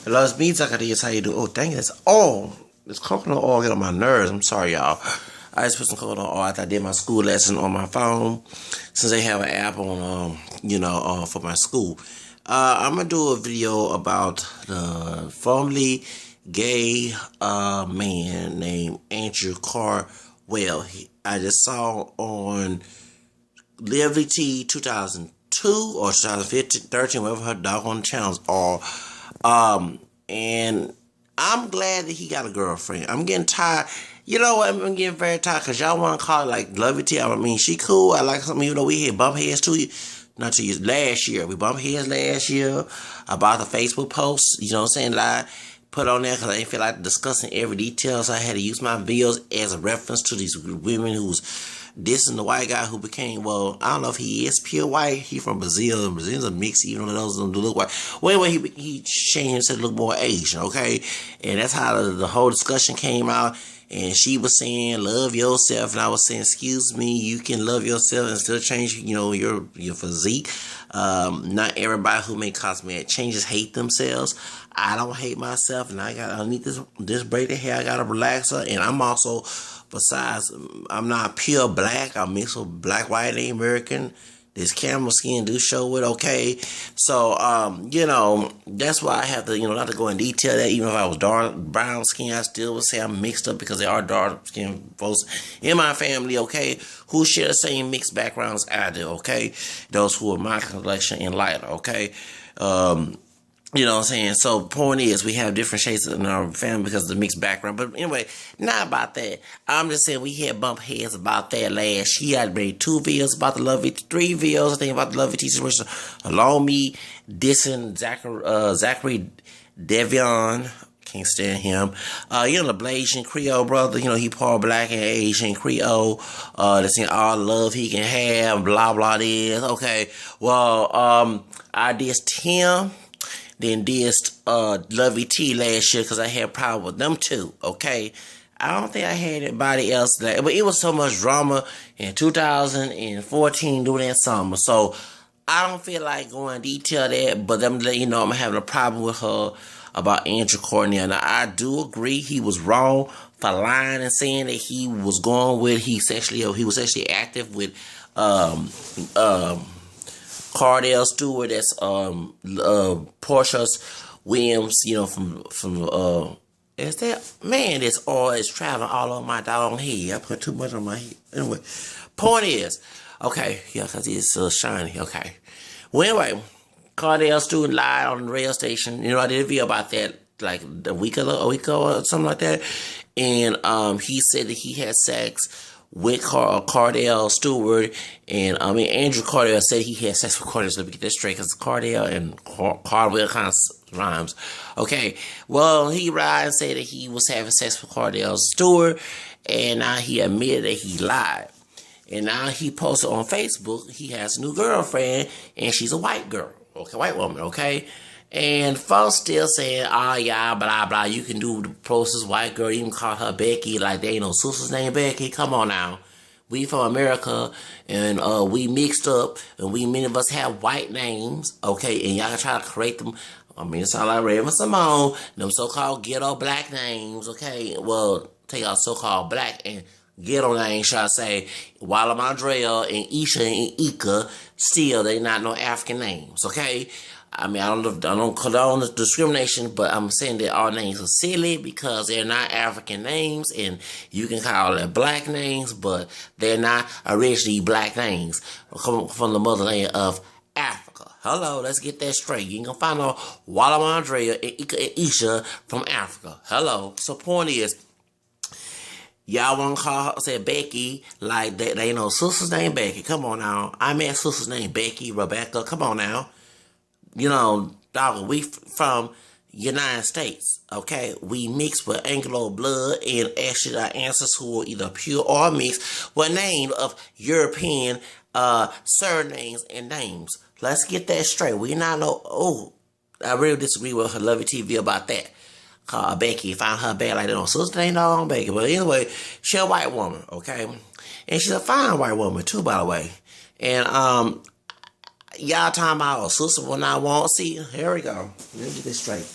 Hello, it's me, Zacchaeus. How you doing? Oh, dang it. This coconut oil get on my nerves. I'm sorry, y'all. I just put some coconut oil after I did my school lesson on my phone. Since they have an app on, for my school. I'm going to do a video about the formerly gay man named Andrew Caldwell. I just saw on Liberty 2002 or 2015, 13, whatever her doggone channels are. And I'm glad that he got a girlfriend. I'm getting tired. You know what? I'm getting very tired because y'all want to call it like Lovey. I mean, she cool. I like something, even though we had bump heads too. Not 2 years, last year. We bumped heads last year about the Facebook post. You know what I'm saying? That I put on there because I didn't feel like discussing every detail. So I had to use my videos as a reference to these women who's dissing the white guy who became, well, I don't know if he is pure white. He from Brazil. And Brazil's a mix, even though those don't look white. Well, anyway, he changed himself to look more Asian, okay? And that's how the whole discussion came out. And she was saying, love yourself. And I was saying, excuse me, you can love yourself and still change, your physique. Not everybody who make cosmetic changes hate themselves. I don't hate myself. And I need this braided hair. I got a relaxer. And I'm also, besides, I'm not pure black. I'm mixed with black, white, and American. This camera skin do show it, okay? So, that's why I have to, not to go in detail that. Even if I was dark brown skin, I still would say I'm mixed up because there are dark skin folks in my family, okay, who share the same mixed backgrounds I do, okay? Those who are my complexion and lighter, okay? You know what I'm saying? So, point is, we have different shades in our family because of the mixed background. But anyway, not about that. I'm just saying we had bump heads about that last year. I made 2 videos about the Lovey, 3 videos, I think, about the Lovey situation. Along me dissing Zachary Devion. Can't stand him. The Blasian Creole brother, he part black and Asian Creole. That's in all love he can have, blah, blah, this. Okay. Well, I dissed him. Then dissed Lovey T last year because I had a problem with them too, okay? I don't think I had anybody else that, but it was so much drama in 2014 during that summer. So I don't feel like going into detail that, but I'm letting you know I'm having a problem with her about Andrew Caldwell. Now I do agree he was wrong for lying and saying that he was going with he was sexually active with Kondell Stewart, that's Portia's Williams, from is that man? This oil is traveling all over my doggone head. I put too much on my head. Anyway, point is, okay, yeah, because it's so shiny. Okay, well, anyway, Kondell Stewart lied on the rail station. I did a video about that like a week ago or something like that, and he said that he had sex with Kondell Stewart, and Andrew Caldwell said he had sex with Kondell. So let me get this straight, because Kondell and Caldwell kind of rhymes. Okay, well, he lied and said that he was having sex with Kondell Stewart, and now he admitted that he lied. And now he posted on Facebook he has a new girlfriend, and she's a white girl, okay, white woman, okay. And folks still saying, yeah, blah, blah, you can do the process, white girl, even call her Becky, like there ain't no sister's name Becky. Come on now. We from America, and we mixed up, and many of us have white names, okay, and y'all try to correct them. It's all like Raven Simone, them so-called ghetto black names, okay. Well, take out so-called black and ghetto names, shall I say, Walla Mandrell and Isha and Ika, still, they not no African names, okay. I don't condone the discrimination, but I'm saying that all names are silly because they're not African names, and you can call them black names, but they're not originally black names coming from the motherland of Africa. Hello, let's get that straight. You ain't gonna find no Walla Mandrea and Ika and Isha from Africa. Hello. So point is, y'all want to call her, say Becky, like they ain't no sister's name Becky. Come on now. I met sister's name Becky, Rebecca. Come on now. Dog, we from United States, okay? We mix with Anglo blood, and actually our ancestors who are either pure or mixed were named of European surnames and names. Let's get that straight. We not know. I really disagree with her Lovey TV about that. Call Becky, found her bad like that on sister ain't no on Becky. But anyway, she a white woman, okay? And she's a fine white woman too, by the way. And y'all talking about a sister when I want. See, here we go. Let me get this straight.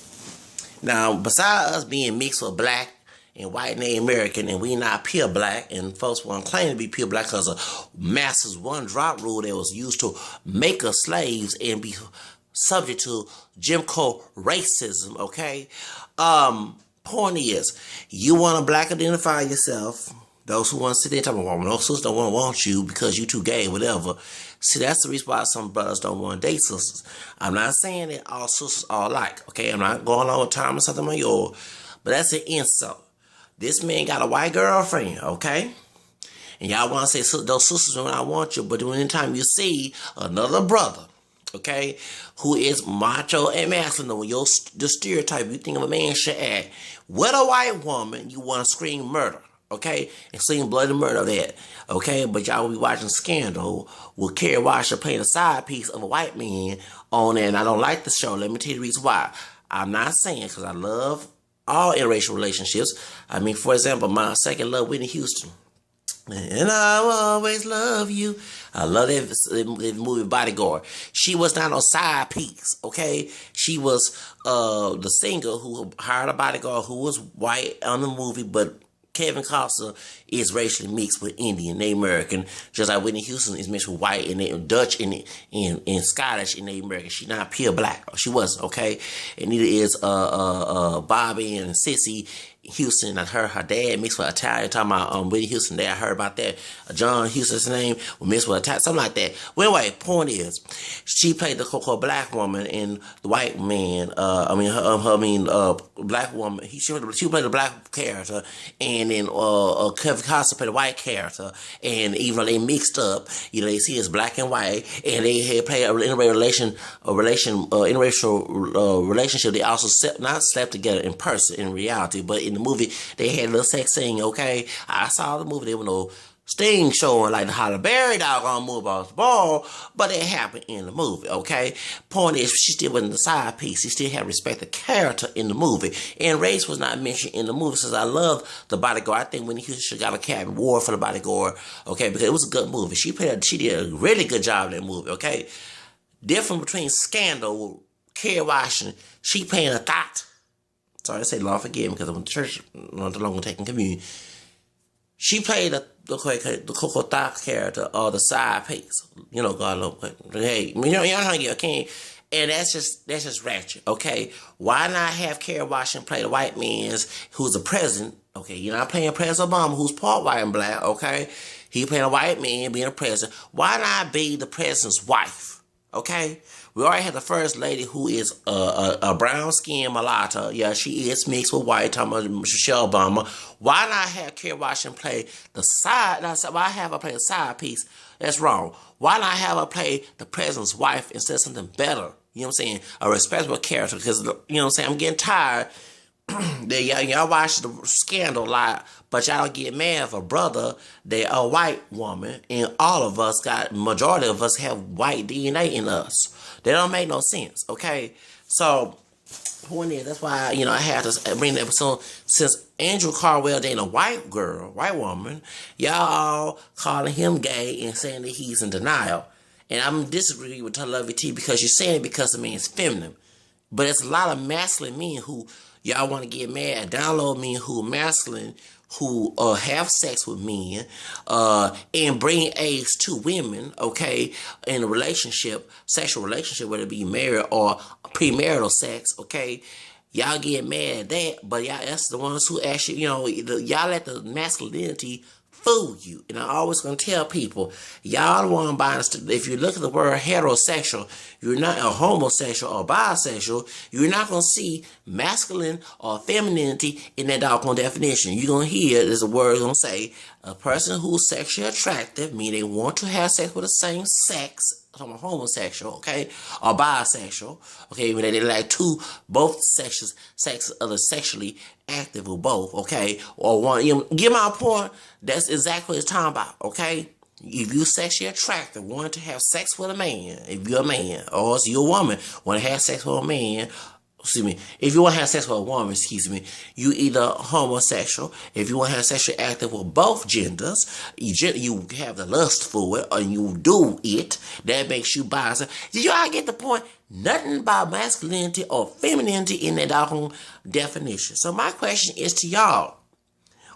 Now, besides us being mixed with black and white Native American, and we not pure black, and folks want to claim to be pure black because of Master's one drop rule that was used to make us slaves and be subject to Jim Crow racism, okay? Point is, you want to black identify yourself. Those who want to sit there and talk about, well, no sisters don't want you because you too gay, whatever. See, that's the reason why some brothers don't want to date sisters. I'm not saying that all sisters are alike, okay? I'm not going on with time or something like yours, but that's an insult. This man got a white girlfriend, okay? And y'all want to say, those sisters don't I want you, but anytime you see another brother, okay, who is macho and masculine, when the stereotype you think of a man should act, with a white woman, you want to scream murder. Okay, and seeing bloody murder that. Okay, but y'all will be watching Scandal with Kerry Washer playing a side piece of a white man on there, and I don't like the show. Let me tell you the reason why. I'm not saying because I love all interracial relationships. I mean, for example, my second love, Whitney Houston. And I will always love you. I love that movie Bodyguard. She was not on side piece, okay? She was the singer who hired a bodyguard who was white on the movie, but Kevin Costner is racially mixed with Indian, Native American, just like Whitney Houston is mixed with white and Dutch and Scottish and Native American. She's not pure black. She wasn't, okay? And neither is Bobby and Sissy Houston. I heard her dad mixed with Italian. Talking about Whitney Houston dad. I heard about that. John Houston's name was mixed with Italian, something like that. Well, anyway, point is, she played the Coco black woman and the white man. Black woman. She played the black character, and then Kevin Costner played the white character. And even though they mixed up, you know, they see it's black and white, and they had played an interracial relationship. They also not slept together in person in reality, but in the movie they had a little sex scene. Okay, I saw the movie. There was no sting showing like the Halle Berry doggone movie about the ball, but it happened in the movie. Okay, point is, she still wasn't the side piece. She still had respect the character in the movie, and race was not mentioned in the movie. Since I love the Bodyguard, I think Whitney Houston should got a Academy Award for the Bodyguard. Okay, because it was a good movie. She did a really good job in that movie. Okay, different between Scandal, Kerry Washington, she playing a thought. Sorry, I say Lord forgive me because I went to church not too long ago taking communion. She played the Coco Thot character or the side piece. You know, God love, but hey, you know how you okay? And that's just ratchet, okay? Why not have Kerry Washington play the white man's who's the president? Okay, you're not playing President Obama, who's part white and black, okay? He playing a white man being a president. Why not be the president's wife? Okay? We already have the first lady who is a brown-skinned mulatto. Yeah, she is mixed with white, talking about Michelle Obama. Why not have Kerry Washington play the side? Why have her play the side piece? That's wrong. Why not have her play the president's wife instead of something better? You know what I'm saying? A respectable character. Because, you know what I'm saying? I'm getting tired. Y'all watch the Scandal a lot, but y'all get mad if a brother, they a white woman, and all of us majority of us have white DNA in us. That don't make no sense, okay? So, point is, that's why, you know, I had to bring that episode. Since Andrew Caldwell dating a white woman, y'all all calling him gay and saying that he's in denial. And I'm disagreeing with Lovey T because you're saying it because the man's feminine. But it's a lot of masculine men who y'all want to get mad and download men who are masculine, who have sex with men, and bring AIDS to women, okay, in a relationship, sexual relationship, whether it be married or premarital sex, okay. Y'all get mad at that, but y'all, that's the ones who actually, you know, y'all let the masculinity fool you. And I always gonna tell people, y'all the one buying stuff. If you look at the word heterosexual, you're not a homosexual or bisexual, you're not gonna see masculine or femininity in that doggone definition. You're gonna hear there's a word gonna say a person who's sexually attractive, meaning they want to have sex with the same sex. I'm a homosexual, okay, or bisexual, okay, when they like both sexes are sexually active with both, okay, or one, you know, get my point. That's exactly what it's talking about, okay. If you sexually attractive, want to have sex with a man, if you're a man, or if you're a woman, want to have sex with a man, excuse me, if you want to have sex with a woman, excuse me, you either homosexual. If you want to have sexual active with both genders, you have the lust for it, or you do it, that makes you bisexual. Did you all get the point? Nothing about masculinity or femininity in that doggone definition. So my question is to y'all.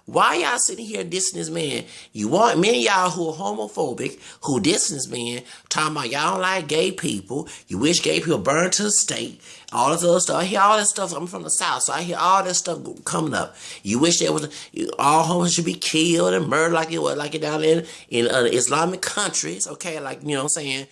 Why y'all sitting here dissing this man? You want many of y'all who are homophobic, who dissing this man, talking about y'all don't like gay people. You wish gay people burn to the stake. All this other stuff. I hear all this stuff. I'm from the South, so I hear all this stuff coming up. You wish there was all homos should be killed and murdered like it down there in Islamic countries. Okay, like you know what I'm saying.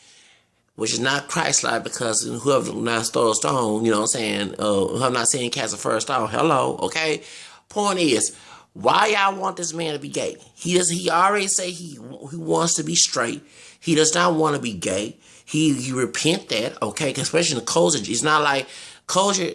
Which is not Christ-like because whoever not throw a stone, you know what I'm saying. I'm not saying cast the first stone. Hello, okay. Point is. Why y'all want this man to be gay? He already say he wants to be straight. He does not want to be gay. He repent that, okay? Especially in the culture. It's not like culture,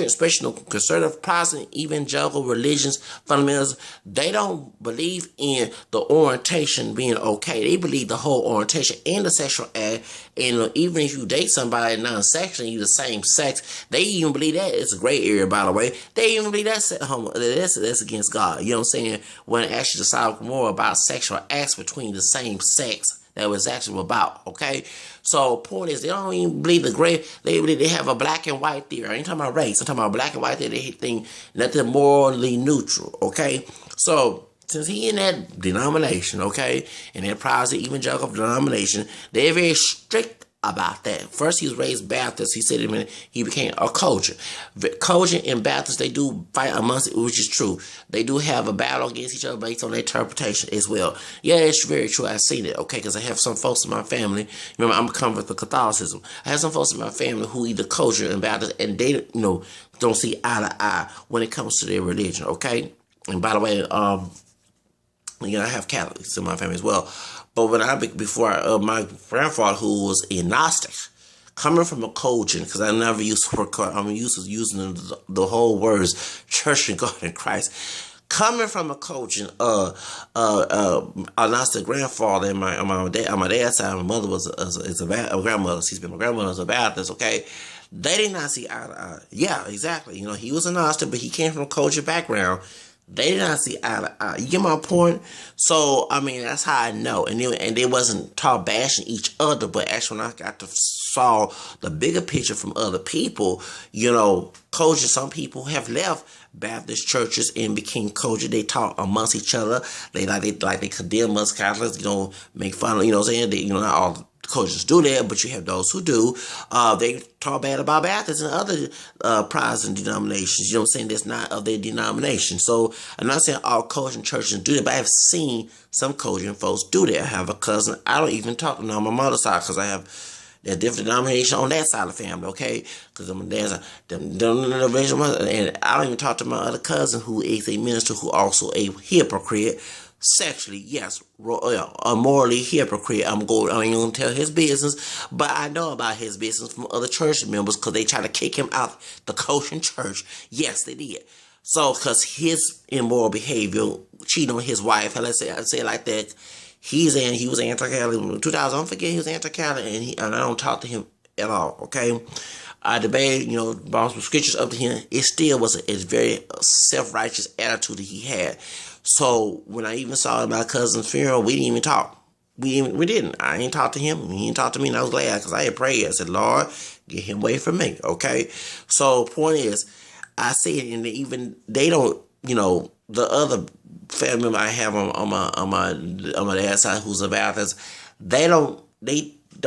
especially the conservative, Protestant, evangelical religions, fundamentals, they don't believe in the orientation being okay. They believe the whole orientation and the sexual act. And even if you date somebody non-sexual, you the same sex, they even believe that. It's a gray area, by the way. They even believe that's against God. You know what I'm saying? When actually decide more about sexual acts between the same sex. That was actually about, okay? So, point is, they don't even believe the gray, they believe they have a black and white theory. I ain't talking about race, I'm talking about black and white theory. They think nothing morally neutral, okay? So, since he in that denomination, okay, and that Protestant evangelical denomination, they're very strict about that. First, he was raised Baptist. He said he became a culture. Culture and Baptist, they do fight amongst, which is true. They do have a battle against each other based on their interpretation as well. Yeah, it's very true. I've seen it, okay, because I have some folks in my family. Remember, I'm coming from Catholicism. I have some folks in my family who either culture and Baptist, and they, you know, don't see eye to eye when it comes to their religion, okay? And by the way, you know, I have Catholics in my family as well. But when my grandfather, who was a Gnostic, coming from a Cajun, because I never used the word, I'm used to using the whole words, church and God and Christ. Coming from a Cajun, a Gnostic grandfather, and my dad's side, my mother was a grandmother. Excuse me, my grandmother was a Baptist. Okay, they did not see eye to eye. Yeah, exactly. You know, he was a Gnostic, but he came from a Cajun background. They did not see eye to eye. You get my point? So, I mean, that's how I know. And they wasn't tall bashing each other, but actually when I got to saw the bigger picture from other people, you know, culture, some people have left Baptist churches and became culture. They talk amongst each other. They condemn us Catholics, you know, make fun of, you know what I'm saying? They, you know, not all coaches do that, but you have those who do. They talk bad about Baptists and other Protestant denominations. You know what I'm saying? That's not of their denomination. So I'm not saying all Cajun churches do that, but I have seen some Cajun folks do that. I have a cousin. I don't even talk to them on my mother's side because I have a different denomination on that side of the family, okay? Because there's and I don't even talk to my other cousin who is a minister who also a hypocrite. Sexually, yes, a morally hypocrite. I ain't gonna tell his business, but I know about his business from other church members because they try to kick him out the Cajun church. Yes, they did. So, because his immoral behavior, cheating on his wife, let's say it like that, he was anti-Catholic in 2000. Don't forget he was anti-Catholic, and I don't talk to him at all. Okay. I debated, you know, brought some scriptures up to him. It still was a very self-righteous attitude that he had. So when I even saw my cousin's funeral, we didn't even talk. We didn't. I ain't talked to him. He didn't talk to me, and I was glad because I had prayed. I said, Lord, get him away from me. Okay. So point is, I see it, and even they don't. You know, the other family member I have on my dad's side, who's a Baptist, they don't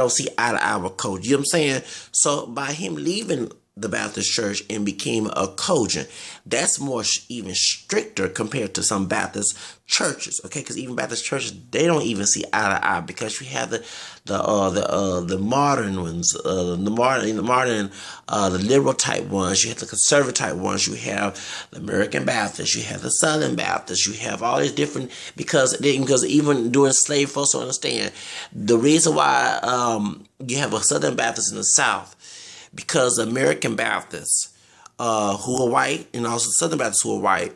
see eye to eye with coach. You know what I'm saying? So by him leaving the Baptist church and became a Cajun, that's more even stricter compared to some Baptist churches, okay? Because even Baptist churches, they don't even see eye to eye because you have the modern ones, the liberal type ones, you have the conservative type ones, you have the American Baptist, you have the Southern Baptist, you have all these different, because even during slave folks don't understand the reason why you have a Southern Baptist in the South, because American Baptists who are white and also Southern Baptists who are white,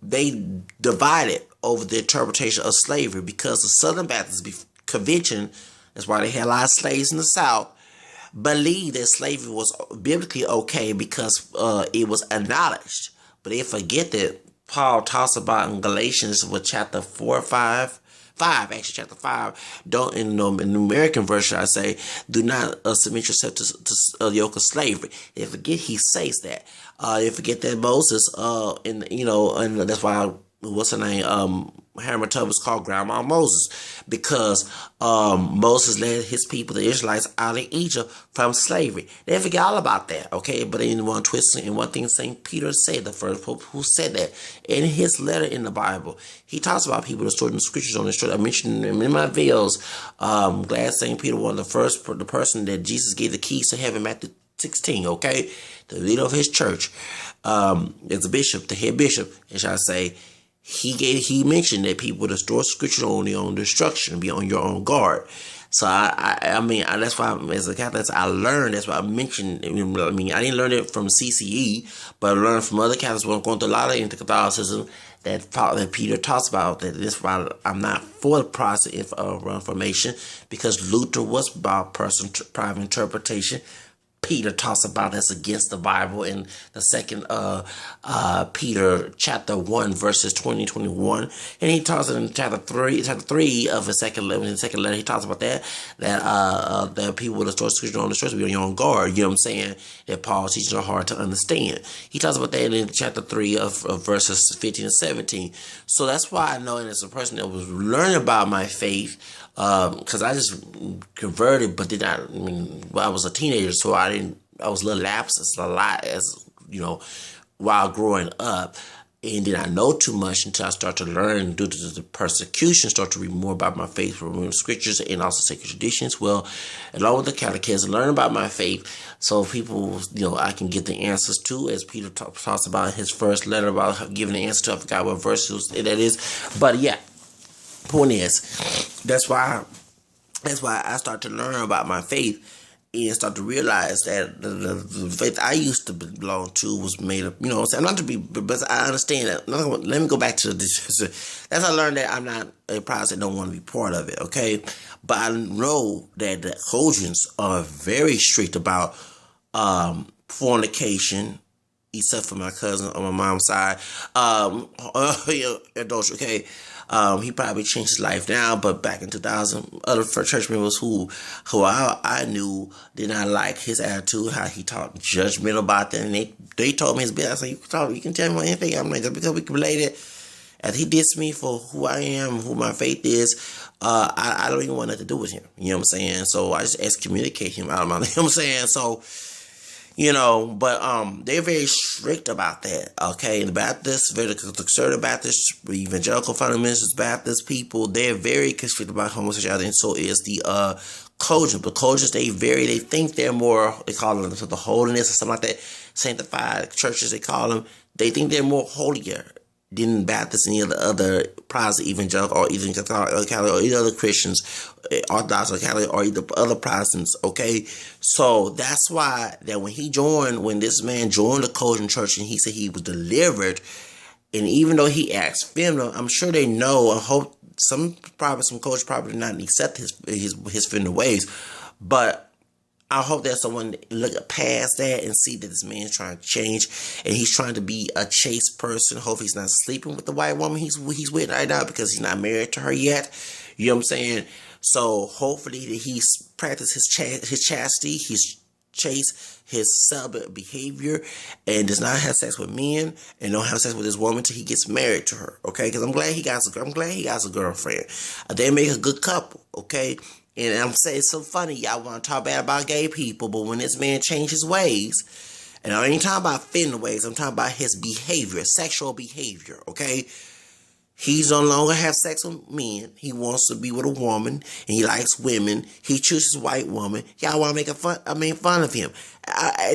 they divided over the interpretation of slavery because the Southern Baptist Convention, that's why they had a lot of slaves in the South, believed that slavery was biblically okay because it was acknowledged. But they forget that Paul talks about in Galatians with chapter 4, 5, actually chapter 5, don't in the American version I say, do not submit yourself to the yoke of slavery. They forget he says that. They forget that Moses, and that's why, what's her name, Hammer Tub is called Grandma Moses, because Moses led his people, the Israelites, out of Egypt from slavery. They forget all about that, okay? But in one twist, and one thing St. Peter said, the first pope who said that, in his letter in the Bible, he talks about people that stored in the scriptures on the street. I mentioned them in my videos. Glad St. Peter was the person that Jesus gave the keys to heaven, Matthew 16, okay? The leader of his church, as a bishop, the head bishop, and shall I say, he mentioned that people that store scripture on their own destruction, be on your own guard. So that's why as a Catholic I learned. That's why I mentioned. I didn't learn it from CCE, but I learned from other Catholics when I'm going through a lot of into Catholicism that Peter talks about. That this is why I'm not for the Protestant Reformation, because Luther was about private interpretation. Peter talks about that's against the Bible in the second Peter chapter 1 verses 20-21, and he talks in chapter 3 of his second letter. He talks about that people with the store scripture on the church be on your own guard. You know what I'm saying? That Paul teaches are hard to understand. He talks about that in chapter 3 of verses 15 and 17. So that's why I know, and as a person that was learning about my faith, because I just converted, but did not. I was a teenager, so I was a little lapses a lot, as while growing up, and did not know too much until I started to learn due to the persecution. Start to read more about my faith from the scriptures and also sacred traditions. Well, along with the catechism, learn about my faith, so people, I can get the answers to, as Peter talks about in his first letter about giving the answer to. I forgot what verse that is, but yeah. Point is, that's why I start to learn about my faith and start to realize that the faith I used to belong to was made up. I'm not to be, but I understand that. Let me go back to this. That's how I learned that I'm not a Protestant. Don't want to be part of it. Okay, but I know that the Colossians are very strict about fornication, except for my cousin on my mom's side. Adultery. Okay. He probably changed his life now, but back in 2000, other church members who I knew did not like his attitude, how he talked judgmental about them, and they told me his business. I said, you can tell me anything. I'm like, just because we can relate it, as he dissed me for who I am, who my faith is, I don't even want nothing to do with him. You know what I'm saying? So I just excommunicate him out of my, you know what I'm saying? So, but they're very strict about that, okay? The Baptists, very conservative Baptists, evangelical fundamentalists, Baptist people, they're very strict about homosexuality, and so is the Colossians. The Colossians, they think they're more, they call them the holiness or something like that, sanctified churches, they call them, they think they're more holier than Baptists and any of the other Protestant evangelical or even Catholic or either other Christians, Orthodox or Catholic or either other Protestants, okay? So that's why that when this man joined the Colossian church and he said he was delivered, and even though he asked feminine, I'm sure they know, I hope some Colossians probably not accept his feminine ways, but I hope that someone look past that and see that this man is trying to change, and he's trying to be a chaste person. Hopefully he's not sleeping with the white woman he's with right now, because he's not married to her yet. You know what I'm saying? So hopefully that he's practiced his chastity, his chaste, his celibate behavior, and does not have sex with men, and don't have sex with his woman till he gets married to her. Okay? Because I'm glad he got a girlfriend. They make a good couple. Okay? And I'm saying it's so funny, y'all want to talk bad about gay people, but when this man changed his ways, and I ain't talking about feminine ways, I'm talking about his behavior, sexual behavior, okay? He's no longer have sex with men. He wants to be with a woman, and he likes women. He chooses white woman. Y'all want to make fun of him.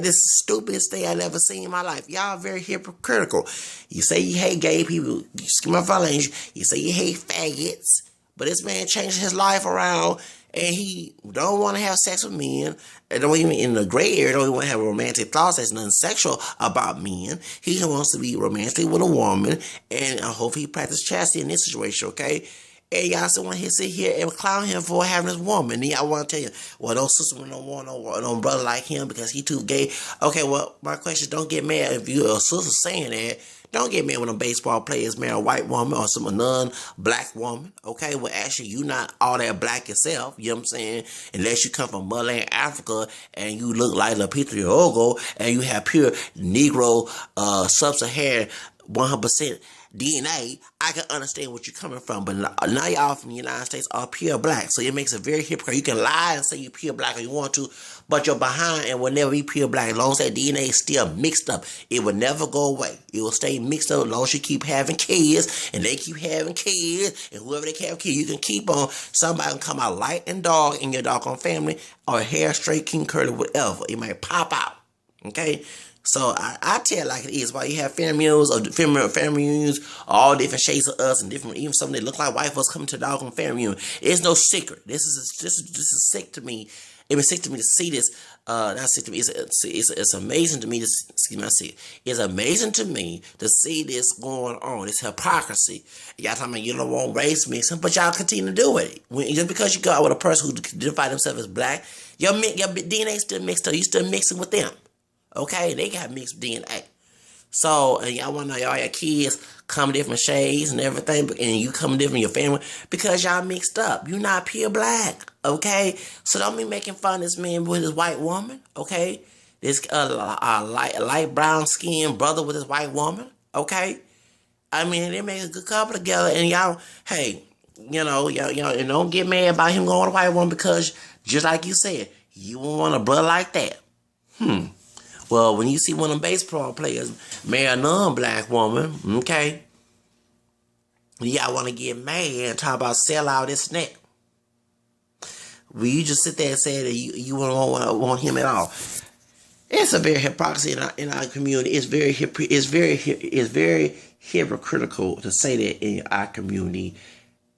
This is the stupidest thing I've ever seen in my life. Y'all are very hypocritical. You say you hate gay people. Excuse my language. You say you hate faggots. But this man changed his life around, and he don't want to have sex with men. And don't even in the gray area, don't even want to have romantic thoughts. There's nothing sexual about men. He wants to be romantically with a woman, and I hope he practices chastity in this situation, okay? And y'all still want to sit here and clown him for having this woman. And y'all want to tell you, well, those sisters don't want no brother like him because he too gay. Okay, well, my question is, don't get mad if you're a sister saying that. Don't get mad when a baseball players marry a white woman or some non-black woman. Okay, well, actually, you not all that black yourself. You know what I'm saying? Unless you come from motherland Africa and you look like Lupita Nyong'o and you have pure Negro, sub-Saharan 100% DNA, I can understand what you're coming from. But now y'all from the United States are pure black. So it makes it very hypocritical. You can lie and say you're pure black if you want to, but you're behind and will never be pure black. As long as that DNA is still mixed up, it will never go away. It will stay mixed up as long as you keep having kids and they keep having kids. And whoever they can have kids, you can keep on. Somebody can come out light and dark in your doggone family, or hair straight, king curly, whatever. It might pop out. Okay? So I tell it like it is. Why you have family reunions, all different shades of us and different, even some that look like white folks coming to the doggone family reunion. It's no secret. This is sick to me. It was sick to me to see this. Not sick to me. It's amazing to me to excuse me. I see it. It's amazing to me to see this going on. This hypocrisy. Y'all talking about you don't want race mixing, but y'all continue to do it. Just because you go out with a person who identify themselves as black, your DNA still mixed up. You still mixing with them. Okay, they got mixed DNA. So, and y'all want to know y'all your kids come different shades and everything, and you come different in your family because y'all mixed up. You not pure black, okay? So don't be making fun of this man with his white woman, okay? This light brown skinned brother with his white woman, okay? I mean, they make a good couple together, and y'all, hey, y'all, and don't get mad about him going to white woman because, just like you said, you won't want a brother like that. Well, when you see one of them baseball players marry a non-black woman, okay, y'all want to get mad and talk about sell out this and that. Will you just sit there and say that you don't want him at all? It's a very hypocrisy in our community. It's very hypocritical to say that in our community.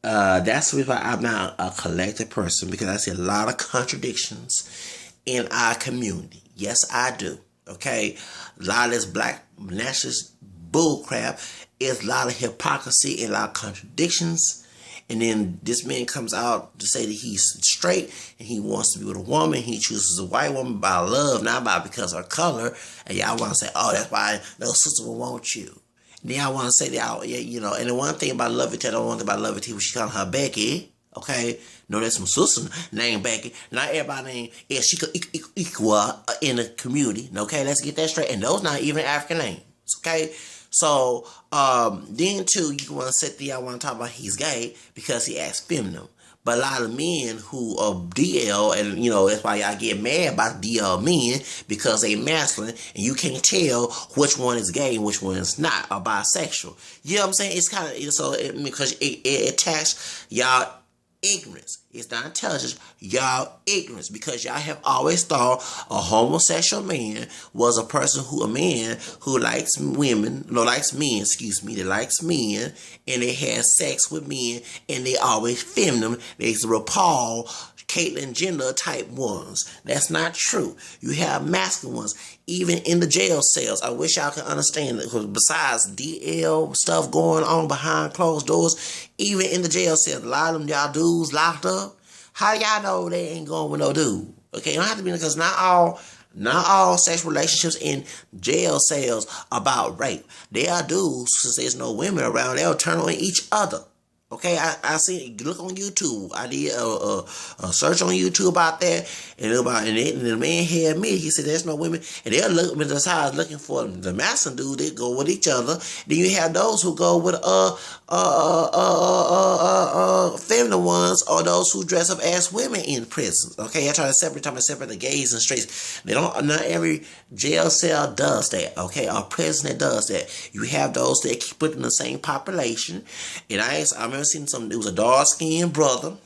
That's why I'm not a collected person, because I see a lot of contradictions in our community. Yes, I do. Okay, a lot of this black nationalist bullcrap is a lot of hypocrisy and a lot of contradictions. And then this man comes out to say that he's straight and he wants to be with a woman. He chooses a white woman by love, not by because of her color. And y'all want to say, oh, that's why no sister will want you. And then I want to say that, and the one thing about Love It, I don't want to about Love It, was she called her Becky. Okay, no, that's my sister named Becky. Not everybody named she could equal in the community. Okay, let's get that straight. And those not even African names. Okay, so then too, you want to sit there. I want to talk about he's gay because he acts feminine. But a lot of men who are DL, and that's why y'all get mad about DL men, because they masculine, and you can't tell which one is gay and which one is not, or bisexual. You know what I'm saying? It's kind of because it attacks y'all ignorance. It's not intelligence. Y'all ignorance, because y'all have always thought a homosexual man was a man who likes women, likes men, that likes men, and they have sex with men, and they always feminine. They's RuPaul, Caitlyn Jenner type ones. That's not true. You have masculine ones, even in the jail cells. I wish y'all could understand that, because besides DL stuff going on behind closed doors, even in the jail cells, a lot of them y'all dudes locked up. How y'all know they ain't going with no dude? Okay, it don't have to be, because not all sexual relationships in jail cells are about rape. There are dudes, since there's no women around, they'll turn on each other. Okay, I see. Look on YouTube. I did a search on YouTube about that, and the man had me. He said there's no women, and they're looking at the sides looking for the masculine dude. They go with each other. Then you have those who go with feminine ones, or those who dress up as women in prisons. Okay, I try to separate the gays and straights. Not every jail cell does that. Okay, or prison that does that. You have those that keep it in the same population, and I remember seeing it was a dark-skinned brother,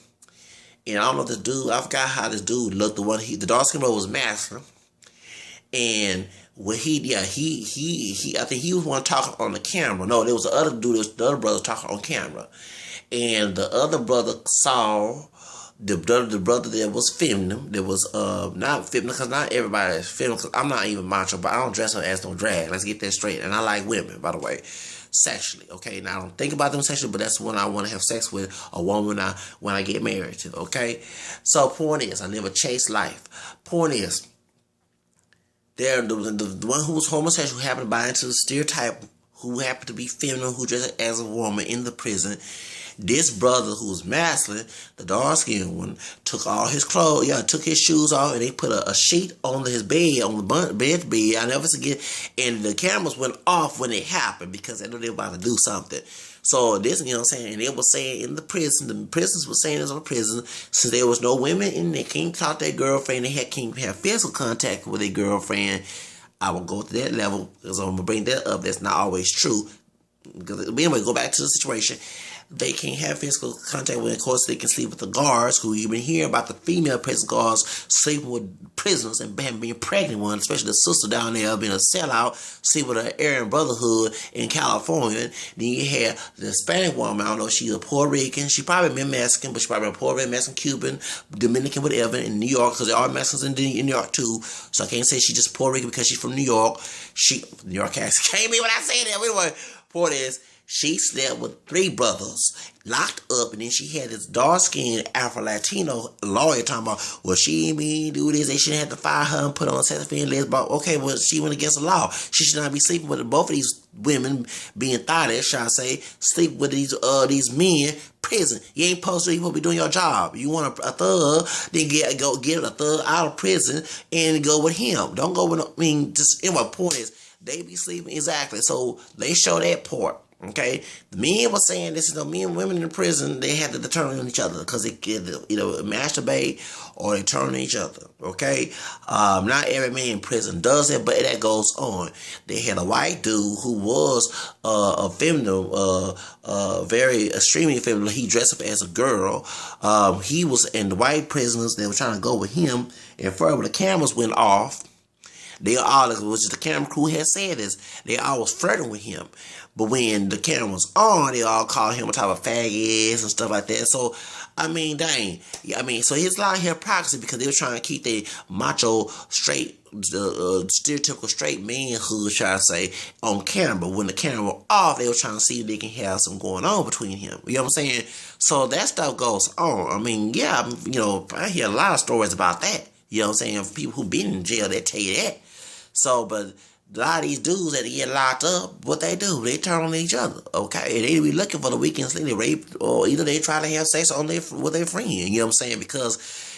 and I don't know this dude, I forgot how this dude looked. The dark-skinned brother was masculine, and when I think he was one talking on the camera. No, there was the other dude, the other brother talking on camera, and the other brother saw the brother that was feminine, that was not feminine, because not everybody is feminine, because I'm not even macho, but I don't dress up as no drag. Let's get that straight. And I like women, by the way, sexually, okay? Now, I don't think about them sexually, but that's when I want to have sex with a woman when I get married to, okay? So, point is, I live a chaste life. Point is, the one who was homosexual who happened to buy into the stereotype, who happened to be feminine, who dressed as a woman in the prison. This brother who was masculine, the dark-skinned one, took all his clothes, took his shoes off, and they put a sheet on his bed, on the bed. I never forget. And the cameras went off when it happened because they knew they were about to do something. So this, you know what I'm saying, and they were saying in the prisons were saying this on the prison, since there was no women in there, can't talk to their girlfriend, they can't have physical contact with their girlfriend. I will go to that level because I'm going to bring that up. That's not always true. Because, anyway, go back to the situation. They can't have physical contact with, of course, they can sleep with the guards, who you've been hearing about the female prison guards sleeping with prisoners and being pregnant ones, especially the sister down there being a sellout, sleeping with her Aryan Brotherhood in California. Then you have the Hispanic woman, I don't know, she's a Puerto Rican, she probably been Mexican, but she probably been Puerto Rican, Mexican, Cuban, Dominican, whatever, in New York, because there are Mexicans in New York too, so I can't say she's just Puerto Rican because she's from New York. New York accent came in when I say that. Anyway, point is, she slept with 3 brothers, locked up, and then she had this dark-skinned Afro-Latino lawyer talking about, well, she didn't mean to do this, they shouldn't have to fire her and put her on sex offender list. But okay, well, she went against the law. She should not be sleeping with both of these women being thotted, shall I say, sleep with these men. Prison. You ain't supposed to. You supposed to be doing your job. You want a thug, then get a thug out of prison and go with him. Don't go with, just, anyway, point is, they be sleeping, exactly. So they show that part. Okay, the men were saying this is the men and women in the prison, they had to turn on each other because they could either masturbate or they turn on each other. Okay, not every man in prison does that, but that goes on. They had a white dude who was a feminine, very extremely feminine. He dressed up as a girl. He was in the white prisoners. They were trying to go with him, and further, the cameras went off. They all, which is the camera crew had said this, they all was flirting with him. But when the camera was on, they all called him a type of faggots and stuff like that. So, I mean, dang. So he's a lot of hypocrisy because they were trying to keep the macho, straight, stereotypical straight manhood, shall I say, on camera. But when the camera was off, they were trying to see if they can have something going on between him. You know what I'm saying? So that stuff goes on. I mean, yeah, I hear a lot of stories about that. You know what I'm saying? People who've been in jail, they tell you that. So, but a lot of these dudes that get locked up, what they do, they turn on each other, okay? And they be looking for the weekend sleep, they rape, or either they try to have sex with their friend, you know what I'm saying? Because,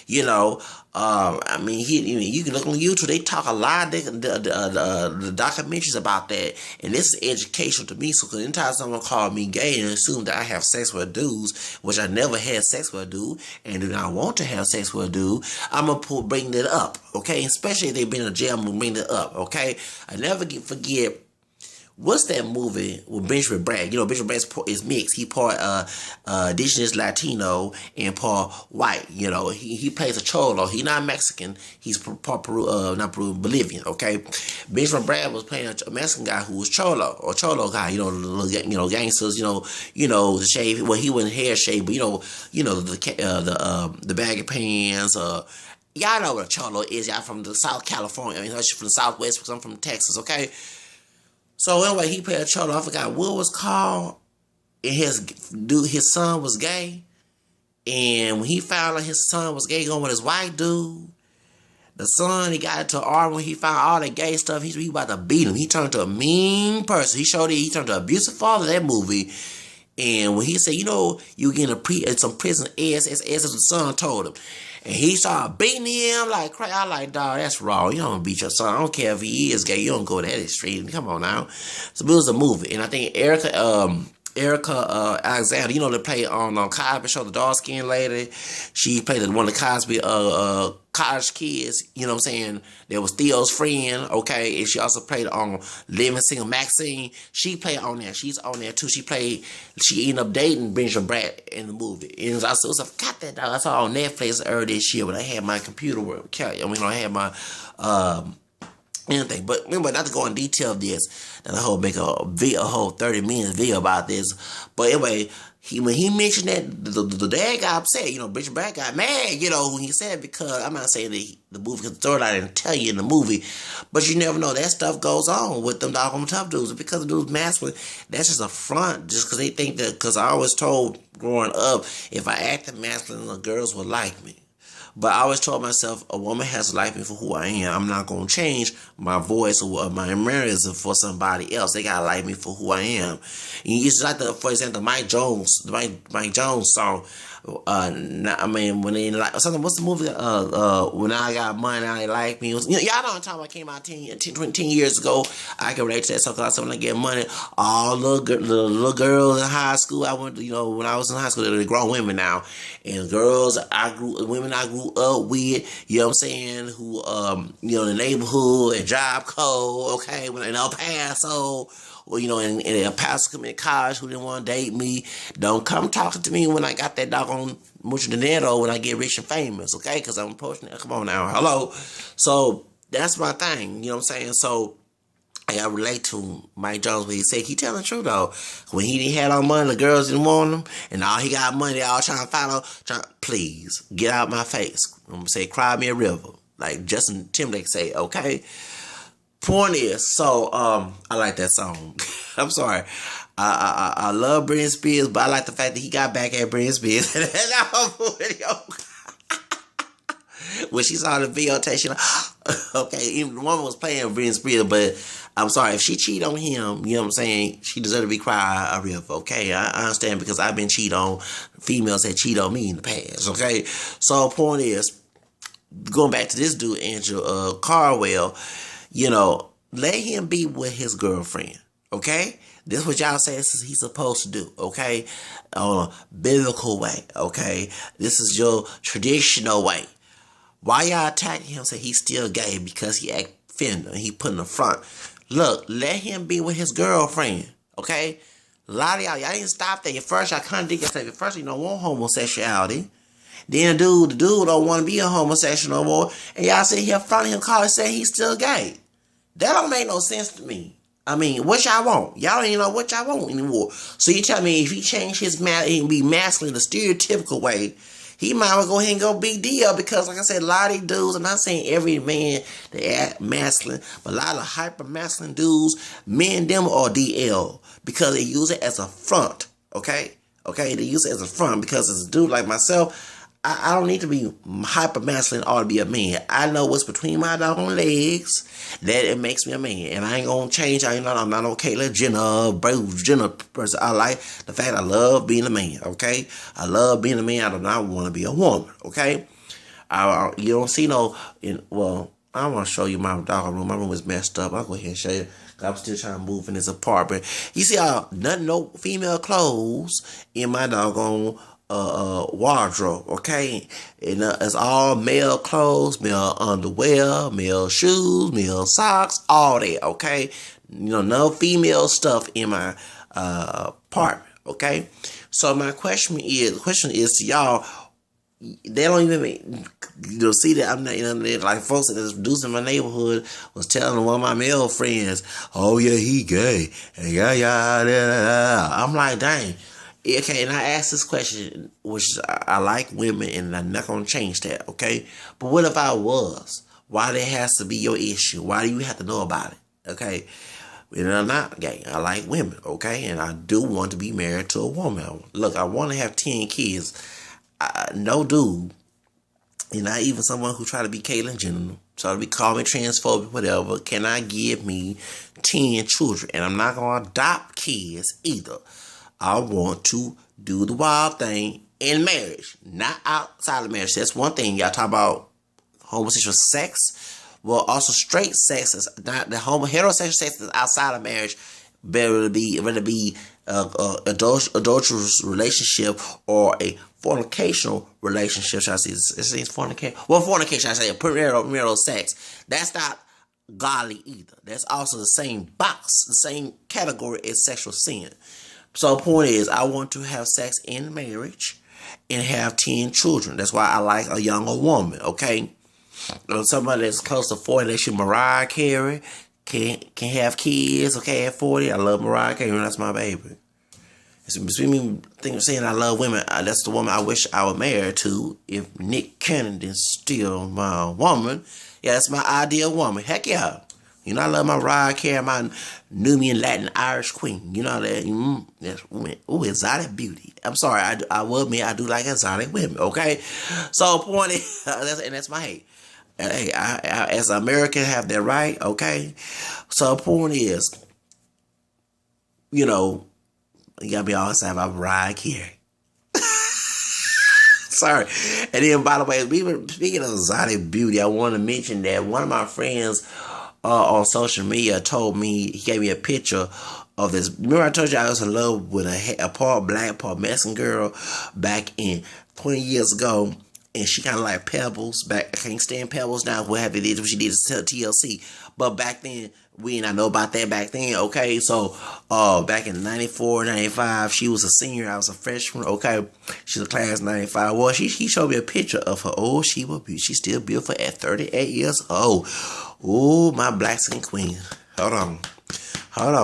I mean, you can look on YouTube, they talk a lot, the documentaries about that, and this is educational to me, so because anytime someone call me gay and assume that I have sex with dudes, which I never had sex with a dude, and do not want to have sex with a dude, I'm going to bring that up, okay? Especially if they've been in jail, I'm going to bring that up, okay? I never forget. What's that movie with Benjamin Bratt? Benjamin Bratt is mixed. He part indigenous Latino and part white. He plays a cholo. He's not Mexican. He's part Bolivian. Okay, Benjamin Bratt was playing a Mexican guy who was cholo or cholo guy. Gangsters. The shave. Well, he wasn't hair shave, but the baggy pants. Y'all know what a cholo is. Y'all from the South California. I mean, from the Southwest because I'm from Texas. Okay. So anyway, he played a cholo. I forgot what it was called. And his son was gay. And when he found out his son was gay going with his white dude, the son, he got into an argument when he found all that gay stuff. He about to beat him. He turned to a mean person. He turned to an abusive father in that movie. And when he said, you getting some prison as the son told him. And he started beating him like crazy. I like, dog, that's wrong. You don't beat your son. I don't care if he is gay. You don't go that extreme. Come on now. So it was a movie. And I think Erica Alexander, they played on Cosby Show, the dark-skinned lady. She played one of the Cosby college kids, you know what I'm saying? There was Theo's friend, okay? And she also played on Living Single Maxine. She played on there. She's on there too. She ended up dating Benjamin Bratt in the movie. And I got that, dog. I saw on Netflix earlier this year when I had my computer work. I had my anything. But remember, not to go in detail of this, and I hope make a whole 30 minutes video about this. But anyway, when he mentioned that, the dad got upset. Richard Brad got mad. When he said it, because I'm not saying that the movie, because the storyline didn't tell you in the movie, but you never know. That stuff goes on with them doggone tough dudes. Because the dudes masculine, that's just a front. Just because they think that. Because I always told growing up, if I acted masculine, the girls would like me. But I always told myself, a woman has to like me for who I am. I'm not going to change my voice or my mannerism for somebody else. They got to like me for who I am. It's like, for example, Mike Jones song. When they like something, what's the movie? When I got money, now they like me. Y'all know what I'm talking about. Came out 10 years ago. I can relate to that song because when I get money, all the little girls in high school, I went, when I was in high school, they're grown women now, and women I grew up with, you know what I'm saying, who, in the neighborhood, at Job Code, okay, when in El Paso. Well, and a pastor come in college who didn't want to date me. Don't come talking to me when I got that doggone mucho dinero when I get rich and famous, okay? Because I'm approaching it. Come on now. Hello. So that's my thing. You know what I'm saying? So I gotta relate to Mike Jones when he said, he telling the truth though. When he didn't have all money, the girls didn't want him, and all he got money, they all trying to follow. Please, get out my face. I'm gonna say, cry me a river. Like Justin Timberlake say, okay? Point is, so I like that song. I'm sorry. I love Britney Spears, but I like the fact that he got back at Britney Spears. When she saw the video, she like, okay, even the woman was playing Britney Spears, but I'm sorry, if she cheat on him, you know what I'm saying, she deserves to be cried a river, okay? I understand, because I've been cheated on. Females that cheat on me in the past, okay? So point is, going back to this dude, Andrew Caldwell, let him be with his girlfriend, okay? This is what y'all say he's supposed to do, okay? On a biblical way, okay? This is your traditional way. Why y'all attacking him, say he's still gay because he act feminine, he put in the front? Look, let him be with his girlfriend, okay? A lot of y'all didn't stop there. At first, y'all contradict yourself. At first, you don't want homosexuality. Then the dude don't want to be a homosexual no more. And y'all sit here fronting him, calling, saying he's still gay. That don't make no sense to me. I mean, what y'all want? Y'all don't even know what y'all want anymore. So you tell me if he changed his and be masculine the stereotypical way, he might well go ahead and go big deal, because like I said, a lot of these dudes, I'm not saying every man they act masculine, but a lot of hyper masculine dudes, men them are DL because they use it as a front. Okay, they use it as a front because as a dude like myself, I don't need to be hyper masculine or to be a man. I know what's between my doggone legs that it makes me a man, and I ain't gonna change. I'm not no Caitlyn Jenner person. I like the fact I love being a man. Okay, I love being a man. I do not want to be a woman. Okay, you don't see no. I want to show you my doggone room. My room is messed up. I'll go ahead and show you. I'm still trying to move in this apartment. You see, no female clothes in my doggone wardrobe, okay? And it's all male clothes, male underwear, male shoes, male socks, all that, okay? No female stuff in my apartment, okay? So my question is to y'all, they don't even see that I'm not, like folks that is producing my neighborhood was telling one of my male friends, oh yeah, he gay, and yeah. I'm like, dang. Okay, and I asked this question, which I like women, and I'm not going to change that, okay? But what if I was? Why that has to be your issue? Why do you have to know about it, okay? And I'm not gay. I like women, okay? And I do want to be married to a woman. Look, I want to have 10 kids. No dude, and not even someone who try to be Caitlyn Jenner, try to call me transphobic, whatever, cannot give me 10 children. And I'm not going to adopt kids either. I want to do the wild thing in marriage, not outside of marriage. That's one thing. Y'all talk about homosexual sex. Well, also straight sex is not the heterosexual sex is outside of marriage. Whether it be adulterous relationship or a fornicational relationship. Should I say it's fornication? Well, fornication. I say premarital sex. That's not godly either. That's also the same box, the same category as sexual sin. So the point is, I want to have sex in marriage and have 10 children. That's why I like a younger woman, okay? Somebody that's close to 40, they should Mariah Carey, can have kids, okay, at 40. I love Mariah Carey, that's my baby. Saying I love women, that's the woman I wish I were married to. If Nick Cannon didn't steal my woman, yeah, that's my ideal woman. Heck yeah. You know, I love my Mariah Carey, my Nubian Latin Irish queen. You know that? That's women. Ooh, exotic beauty. I'm sorry, I will admit I do like exotic women, okay? So, point is, that's my hate. Hey, I, as an American, have that right, okay? So, point is, you know, you gotta be honest about Mariah Carey. Sorry. And then, by the way, speaking of exotic beauty, I want to mention that one of my friends on social media told me, he gave me a picture of this. Remember I told you I was in love with a part black, part Mexican girl back in 20 years ago. And she kind of like Pebbles. Back, I can't stand Pebbles now. What have it is what she did to TLC. But back then, we did not know about that back then, okay? So, back in 94, 95, she was a senior. I was a freshman, okay? She's a class 95. Well, he showed me a picture of her. Oh, she's still beautiful at 38 years old. Oh, my black skin queen. Hold on,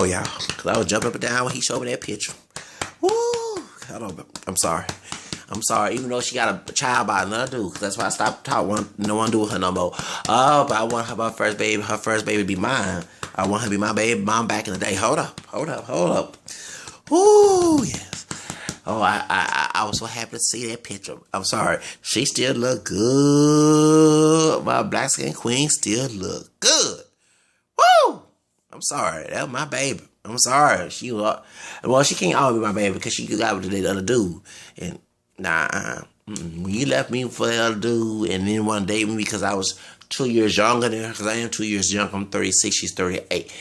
y'all. Because I was jumping up and down when he showed me that picture. Woo! Hold on. I'm sorry. Even though she got a child by another dude. That's why I stopped talking. No one do with her no more. But I want her first baby to be mine. I want her to be my baby mom back in the day. Hold up. Woo, yes. Oh, I was so happy to see that picture. I'm sorry. She still look good. My black skin queen still look good. Woo! I'm sorry. That was my baby. I'm sorry. She can't always be my baby because she got with the other dude. And nah, when you left me for the other dude and then want to date me because I was 2 years younger than her, because I am 2 years younger. I'm 36, she's 38.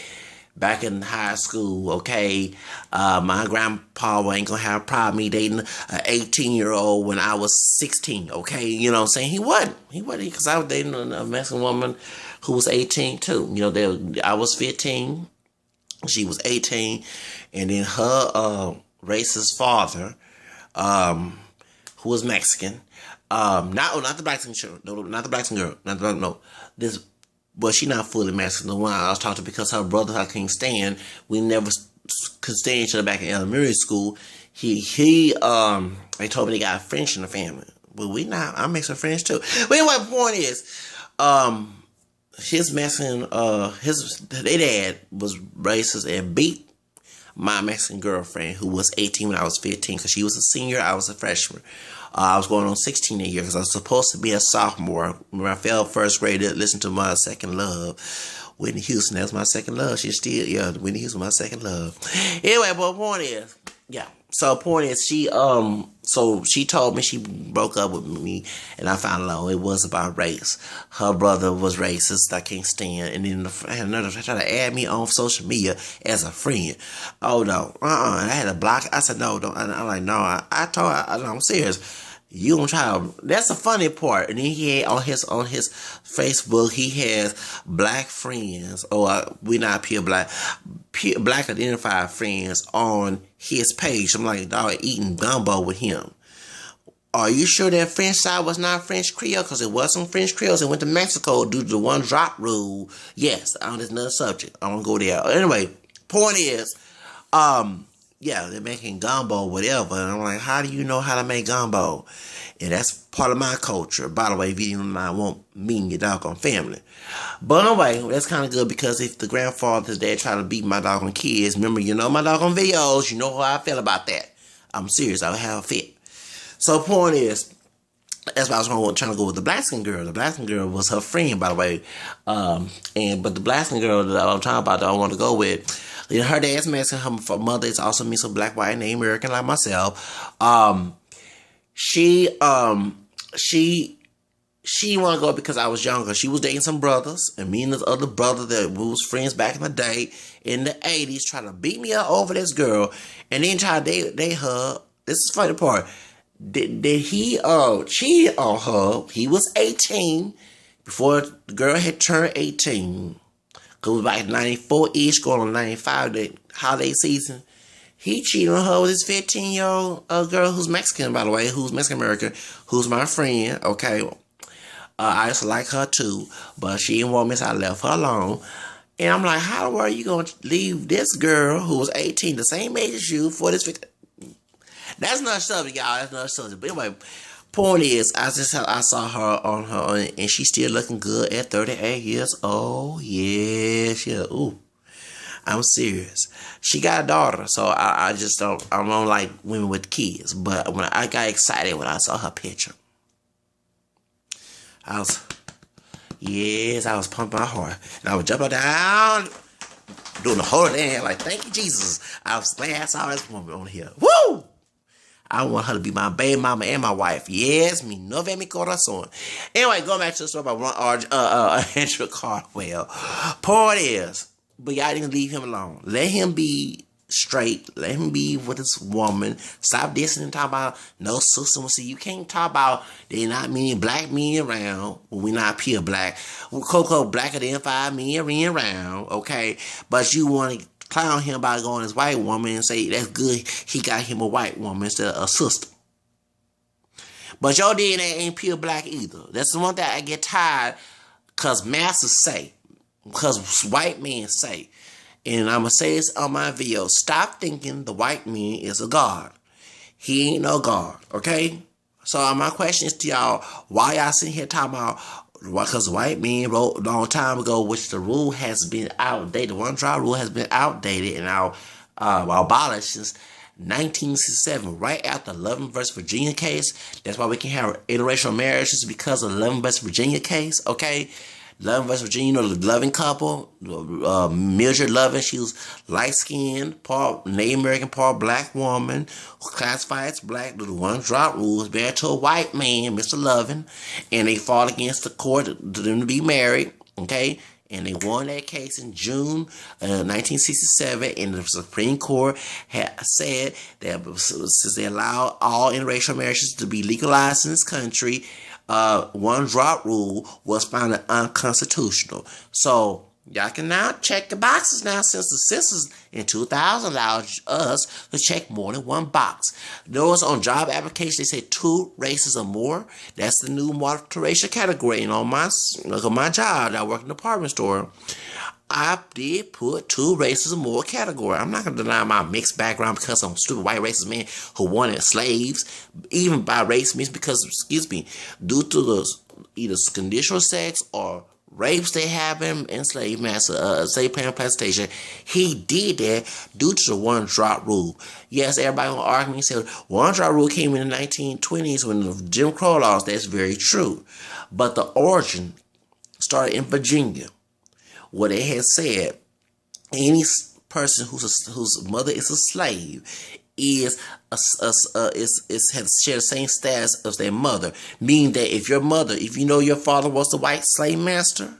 Back in high school, okay, my grandpa ain't gonna have a problem me dating an 18-year-old when I was 16, okay? You know what I'm saying? He wasn't, because I was dating a Mexican woman who was 18 too. You know, I was 15, she was 18, and then her racist father, who was Mexican, not the black girl, not the black girl, this. But she not fully Mexican. The one I was talking to because her brother I can't stand. We never could stand each other back in elementary school. They told me they got French in the family. But I'm Mexican French too. But anyway, the point is, his Mexican, their dad was racist and beat my Mexican girlfriend who was 18 when I was 15 because she was a senior, I was a freshman. I was going on 16 that year because I was supposed to be a sophomore. When I failed first grade, I listened to my second love, Whitney Houston. That's my second love. Whitney Houston, my second love. Anyway, but the point is, she told me she broke up with me, and I found out it was about race. Her brother was racist. I can't stand. And then I had another try to add me on social media as a friend. Oh no, I had to block. I said no, don't. I'm like no. I told her, no, I'm serious. You gonna try to? That's the funny part. And then he had on his Facebook, he has black friends, or we not pure black identified friends on his page. I'm like, dog, eating gumbo with him. Are you sure that French side was not French Creole? Because it was some French Creoles that went to Mexico due to the one drop rule. Yes, that's another subject. I won't go there. Anyway, point is, they're making gumbo, whatever. And I'm like, how do you know how to make gumbo? And that's part of my culture. By the way, if you didn't mind, won't mean your doggone family. But anyway, that's kind of good because if the grandfather's dad try to beat my doggone kids, remember, you know my doggone videos, you know how I feel about that. I'm serious, I would have a fit. So point is, that's why I was trying to go with the black skin girl. The black skin girl was her friend, by the way. But the black skin girl that I'm talking about that I want to go with, her dad's Mexican, her mother is also mixed with black, white, and American like myself. She want to go because I was younger. She was dating some brothers, and me and this other brother that we was friends back in the day, in the 80s, trying to beat me up over this girl, and then try to date her. This is the funny part. Did he cheat on her? He was 18 before the girl had turned 18. Cause it was like 94-ish, going on 95, the holiday season. He cheated on her with his 15-year-old girl who's Mexican, by the way, who's Mexican-American, who's my friend, okay? I used to like her too, but she didn't want me, so I left her alone. And I'm like, how the world are you going to leave this girl who was 18, the same age as you, for this 15? That's another subject, y'all. That's another subject. But anyway, point is, I saw her on and she's still looking good at 38 years old. Yeah, ooh. I'm serious. She got a daughter, so I just I don't like women with kids. But when I got excited when I saw her picture, I was pumping my heart. And I was jumping down, doing the whole thing, like, thank you, Jesus. I was glad I saw this woman on here. Woo! I want her to be my baby mama and my wife. Yes, mi novia, mi corazón. Anyway, going back to the story about Andrew Caldwell. Point is, but y'all didn't leave him alone. Let him be straight. Let him be with this woman. Stop dissing and talk about no sister. See, you can't talk about they not many black men around when we not pure black. Coco blacker than 5 men around, okay? But you want to clown him by going his white woman and say that's good. He got him a white woman instead of a sister. But your DNA ain't pure black either. That's the one that I get tired because masters say. Because white men say, and I'm going to say this on my video, stop thinking the white man is a god. He ain't no god, okay? So my question is to y'all, why y'all sitting here talking about, because white men wrote a long time ago, which the rule has been outdated. The one-drop rule has been outdated and abolished since 1967, right after the Loving versus Virginia case. That's why we can have interracial marriages because of the Loving versus Virginia case, okay? Loving versus Virginia, you know, the Loving couple, Mildred Loving, she was light-skinned, part Native American, part black woman, classified as black. The one-drop rule was married to a white man, Mr. Loving, and they fought against the court to them to be married, okay? And they won that case in June 1967, and the Supreme Court had said that since they allowed all interracial marriages to be legalized in this country, one-drop rule was found unconstitutional. So y'all can now check the boxes now, since the census in 2000 allowed us to check more than one box. Those on job applications, they say 2 races or more. That's the new multiracial category. And on my job, I work in the department store, I did put 2 races or more category. I'm not going to deny my mixed background because I'm stupid white racist man who wanted slaves. Even by race means because, due to the either conditional sex or rapes they happen in slave master, slave plantation, he did that due to the one-drop rule. Yes, everybody gonna argue and say one-drop rule came in the 1920s when the Jim Crow laws. That's very true. But the origin started in Virginia, where they had said any person whose mother is a slave has share the same status as their mother. Meaning that if you know your father was the white slave master,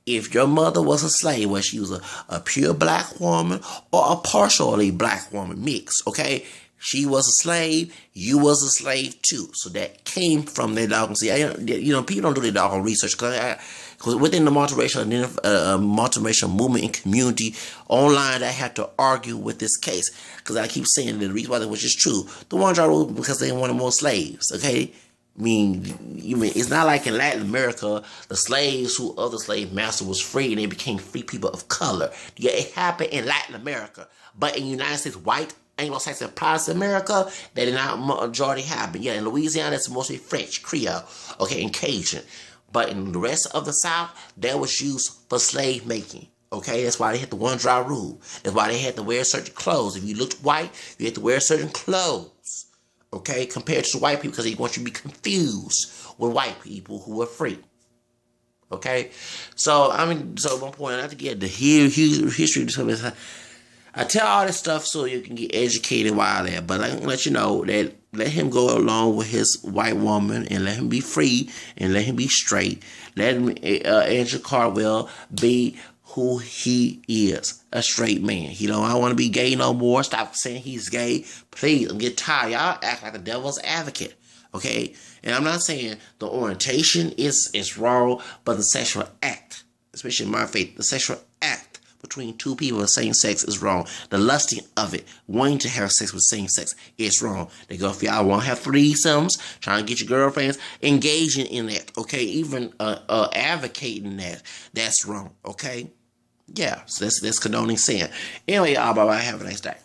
if your mother was a slave, whether she was a pure black woman or a partially black woman mix, okay? She was a slave, you was a slave too. So that came from their dog. See, people don't do their dog research because within the multiracial movement and community online, I had to argue with this case because I keep saying that the reason why, which is true, the one-drop rule because they wanted more slaves. Okay, I mean, it's not like in Latin America, the slaves who other slave master was free and they became free people of color. Yeah, it happened in Latin America, but in the United States, white Anglo-Saxon Protestant America, that did not majority happen. Yeah, in Louisiana, it's mostly French, Creole, okay, and Cajun. But in the rest of the South, that was used for slave making. Okay, that's why they had the one-drop rule. That's why they had to wear certain clothes. If you looked white, you had to wear certain clothes. Okay, compared to white people, because they want you to be confused with white people who were free. Okay, so one point I have to get the history. I tell all this stuff so you can get educated while there, but I can let you know that let him go along with his white woman and let him be free and let him be straight. Let him, Andrew Caldwell be who he is, a straight man. I don't want to be gay no more. Stop saying he's gay. Please, I'm getting tired. Y'all act like the devil's advocate, okay? And I'm not saying the orientation is wrong, but the sexual act, especially in my faith, the sexual act between 2 people of the same sex is wrong. The lusting of it, wanting to have sex with the same sex, is wrong. They go, if y'all want to have threesomes, trying to get your girlfriends, engaging in that, okay? Even advocating that, that's wrong, okay? Yeah, so that's condoning sin. Anyway, y'all, bye-bye. Have a nice day.